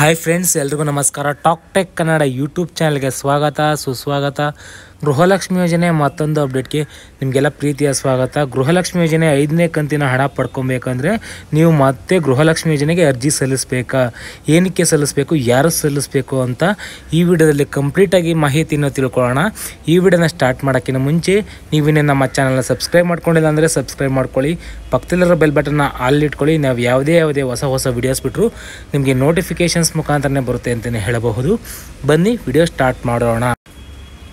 Hi friends, ಎಲ್ರಿಗೂ ನಮಸ್ಕಾರ. Talk tech Kannada YouTube ಚಾನಲ್ಗೆ ಸ್ವಾಗತ, ಸುಸ್ವಾಗತ. ಗೃಹಲಕ್ಷ್ಮಿ ಯೋಜನೆ ಮತ್ತೊಂದು ಅಪ್ಡೇಟ್ಗೆ ನಿಮಗೆಲ್ಲ ಪ್ರೀತಿಯ ಸ್ವಾಗತ. ಗೃಹಲಕ್ಷ್ಮಿ ಯೋಜನೆ 5ನೇ ಕಂತಿನ ಹಣ ಪಡ್ಕೊಬೇಕಂದ್ರೆ ನೀವು ಮತ್ತೆ ಗೃಹಲಕ್ಷ್ಮಿ ಯೋಜನೆಗೆ ಅರ್ಜಿ ಸಲ್ಲಿಸಬೇಕಾ, ಏನಕ್ಕೆ ಸಲ್ಲಿಸಬೇಕು, ಯಾರು ಸಲ್ಲಿಸಬೇಕು ಅಂತ ಈ ವಿಡಿಯೋದಲ್ಲಿ ಕಂಪ್ಲೀಟಾಗಿ ಮಾಹಿತಿಯನ್ನು ತಿಳ್ಕೊಳ್ಳೋಣ. ಈ ವಿಡಿಯೋನ ಸ್ಟಾರ್ಟ್ ಮಾಡೋಕ್ಕಿಂತ ಮುಂಚೆ ನೀವಿನ್ನೇ ನಮ್ಮ ಚಾನಲ್ನ ಸಬ್ಸ್ಕ್ರೈಬ್ ಮಾಡ್ಕೊಂಡಿಲ್ಲ ಅಂದರೆ ಸಬ್ಸ್ಕ್ರೈಬ್ ಮಾಡ್ಕೊಳ್ಳಿ. ಪಕ್ಕದಲ್ಲಿರೋ ಬೆಲ್ ಬಟನ್ನ ಆಲ್ ಇಟ್ಕೊಳ್ಳಿ. ನಾವು ಯಾವುದೇ ಹೊಸ ವೀಡಿಯೋಸ್ ಬಿಟ್ಟರು ನಿಮಗೆ ನೋಟಿಫಿಕೇಷನ್ಸ್ ಮುಖಾಂತರನೇ ಬರುತ್ತೆ ಅಂತಲೇ ಹೇಳಬಹುದು. ಬನ್ನಿ ವಿಡಿಯೋ ಸ್ಟಾರ್ಟ್ ಮಾಡೋಣ.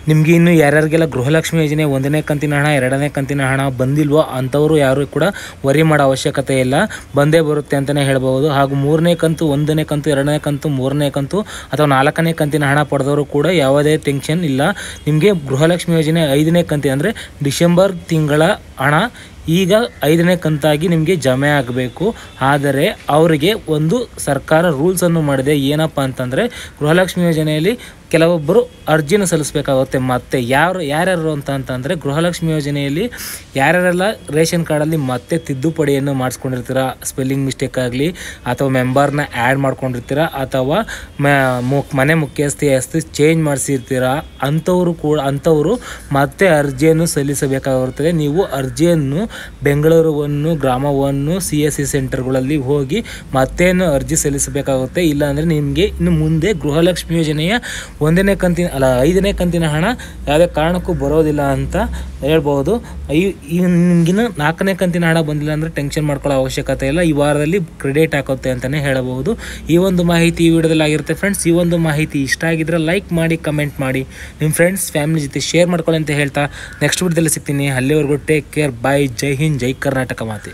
ನಿಮಗೆ ಇನ್ನು ಯಾರ್ಯಾರಿಗೆಲ್ಲ ಗೃಹಲಕ್ಷ್ಮಿ ಯೋಜನೆ 1ನೇ ಕಂತಿನ ಹಣ 2ನೇ ಕಂತಿನ ಹಣ ಬಂದಿಲ್ವೋ ಅಂಥವರು ಯಾರು ಕೂಡ ವರಿ ಮಾಡೋ ಅವಶ್ಯಕತೆ ಇಲ್ಲ, ಬಂದೇ ಬರುತ್ತೆ ಅಂತಲೇ ಹೇಳ್ಬೋದು. ಹಾಗೂ 3ನೇ ಕಂತು, 1ನೇ ಕಂತು, 2ನೇ ಕಂತು, 3ನೇ ಕಂತು ಅಥವಾ 4ನೇ ಕಂತಿನ ಹಣ ಪಡೆದವರು ಕೂಡ ಯಾವುದೇ ಟೆನ್ಷನ್ ಇಲ್ಲ. ನಿಮಗೆ ಗೃಹಲಕ್ಷ್ಮಿ ಯೋಜನೆ 5ನೇ ಕಂತಿ ಅಂದರೆ ಡಿಸೆಂಬರ್ ತಿಂಗಳ ಹಣ ಈಗ 5ನೇ ಕಂತಾಗಿ ನಿಮಗೆ ಜಮೆ ಆಗಬೇಕು. ಆದರೆ ಅವರಿಗೆ ಒಂದು ಸರ್ಕಾರ ರೂಲ್ಸನ್ನು ಮಾಡಿದೆ. ಏನಪ್ಪ ಅಂತಂದರೆ ಗೃಹಲಕ್ಷ್ಮಿ ಯೋಜನೆಯಲ್ಲಿ ಕೆಲವೊಬ್ಬರು ಅರ್ಜಿನ ಸಲ್ಲಿಸಬೇಕಾಗುತ್ತೆ. ಮತ್ತು ಯಾರ್ಯಾರು ಅಂತಂದರೆ ಗೃಹಲಕ್ಷ್ಮಿ ಯೋಜನೆಯಲ್ಲಿ ಯಾರ್ಯಾರೆಲ್ಲ ರೇಷನ್ ಕಾರ್ಡಲ್ಲಿ ಮತ್ತೆ ತಿದ್ದುಪಡಿಯನ್ನು ಮಾಡಿಸ್ಕೊಂಡಿರ್ತೀರ, ಸ್ಪೆಲ್ಲಿಂಗ್ ಮಿಸ್ಟೇಕ್ ಆಗಲಿ ಅಥವಾ ಮೆಂಬರ್ನ ಆ್ಯಡ್ ಮಾಡ್ಕೊಂಡಿರ್ತೀರ ಅಥವಾ ಮನೆ ಮುಖ್ಯಸ್ಥಿ ಚೇಂಜ್ ಮಾಡಿಸಿರ್ತೀರ, ಅಂಥವರು ಮತ್ತೆ ಅರ್ಜಿಯನ್ನು ಸಲ್ಲಿಸಬೇಕಾಗಿರುತ್ತದೆ. ನೀವು ಅರ್ಜಿಯನ್ನು ಬೆಂಗಳೂರು 1 ಗ್ರಾಮ 1 CSC ಸೆಂಟರ್ಗಳಲ್ಲಿ ಹೋಗಿ ಮತ್ತೇನು ಅರ್ಜಿ ಸಲ್ಲಿಸಬೇಕಾಗುತ್ತೆ. ಇಲ್ಲಾಂದರೆ ನಿಮಗೆ ಇನ್ನು ಮುಂದೆ ಗೃಹಲಕ್ಷ್ಮಿ ಯೋಜನೆಯ 5ನೇ ಕಂತಿನ ಹಣ ಯಾವುದೇ ಕಾರಣಕ್ಕೂ ಬರೋದಿಲ್ಲ ಅಂತ ಹೇಳ್ಬೋದು. ನಿಮಗಿನ್ನು 4ನೇ ಕಂತಿನ ಹಣ ಬಂದಿಲ್ಲ ಅಂದರೆ ಟೆನ್ಷನ್ ಮಾಡ್ಕೊಳ್ಳೋ ಅವಶ್ಯಕತೆ ಇಲ್ಲ. ಈ ವಾರದಲ್ಲಿ ಕ್ರೆಡಿಟ್ ಹಾಕುತ್ತೆ ಅಂತಲೇ ಹೇಳಬಹುದು. ಈ ಒಂದು ಮಾಹಿತಿ ಈ ವಿಡಿಯೋದಲ್ಲಿ ಆಗಿರುತ್ತೆ ಫ್ರೆಂಡ್ಸ್. ಈ ಒಂದು ಮಾಹಿತಿ ಇಷ್ಟ ಆಗಿದ್ರೆ ಲೈಕ್ ಮಾಡಿ, ಕಮೆಂಟ್ ಮಾಡಿ, ನಿಮ್ಮ ಫ್ರೆಂಡ್ಸ್ ಫ್ಯಾಮಿಲಿ ಜೊತೆ ಶೇರ್ ಮಾಡ್ಕೊಳ್ಳಿ ಅಂತ ಹೇಳ್ತಾ ನೆಕ್ಸ್ಟ್ ವಿಡಿಯೋದಲ್ಲಿ ಸಿಗ್ತೀನಿ. ಅಲ್ಲಿವರೆಗೂ ಟೇಕ್ ಕೇರ್, ಬಾಯ್, ಜೈ ಹಿಂದ್, ಜೈ ಕರ್ನಾಟಕ ಮಾತೆ.